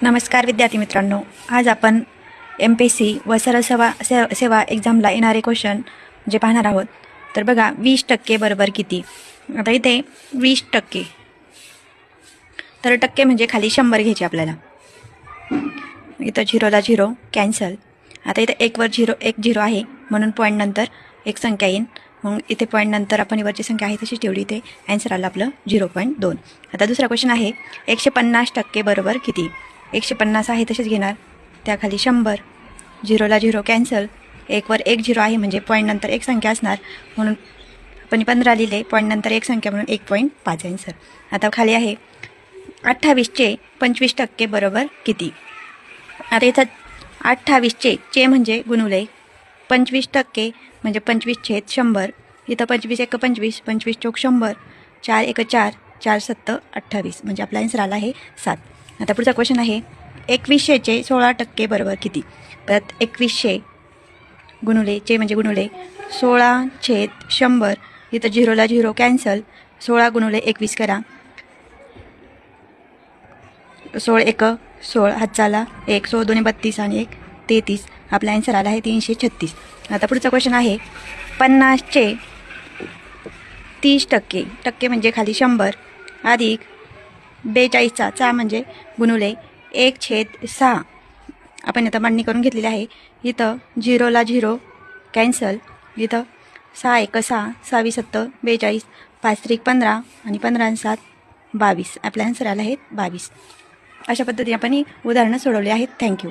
नमस्कार विद्यार्थी मित्रांनो, आज आपण MPSC व सेवा एक्झामला येणारे क्वेश्चन जे पाहणार आहोत. तर बघा, 20% बरोबर किती. आता इथे 20%, तर टक्के म्हणजे खाली 100 घ्यायचे आपल्याला. इथं 0ला 0 कॅन्सल. आता इथे 1 वर 0 आहे म्हणून पॉईंट नंतर एक संख्या येईल. मग इथे पॉईंट नंतर आपण वरची संख्या आहे तशीच ठेवली. इथे आन्सर आलं आपलं 0.2. आता दुसरा क्वेश्चन आहे, 150% बरोबर किती. 150 आहे तसेच घेणार, त्याखाली 100, 0ला 0 कॅन्सल. 1 वर 1 0 आहे म्हणजे पॉईंट नंतर एक संख्या असणार म्हणून आपण 15 लिहिले. पॉईंट नंतर एक संख्या म्हणून 1.5 आन्सर. आता खाली आहे 28चे 25% बरोबर किती. आता इथं 28चे म्हणजे गुणुले 25% म्हणजे 25/100. इथं 25 1 25, 25 चौक 100, 4 1 4, 4 7 28 म्हणजे आपला आन्सर आला आहे 7. आता पुढचा क्वेश्चन आहे, 2100चे 16% बरोबर किती. परत 2100 गुणुले चे म्हणजे गुणुले 16/100. इथं 0ला 0 कॅन्सल. 16 गुणुले 21 करा. 16 1 16, हातचाला 1, 16 2 32 आणि 1 33. आपला आन्सर आला आहे 336. आता पुढचा क्वेश्चन आहे, 50चे 30% टक्के म्हणजे खाली 100 अधिक 42चा चा म्हणजे गुणुले 1/6. आपण आता मांडणी करून घेतलेली आहे. इथं 0ला 0 कॅन्सल. इथं 6 1 6, 6 7 42, 5 3 15 आणि 15 आणि 7 22. आपला आन्सर आला आहे 22. अशा पद्धतीने आपण ही उदाहरणं सोडवली आहेत. थँक्यू.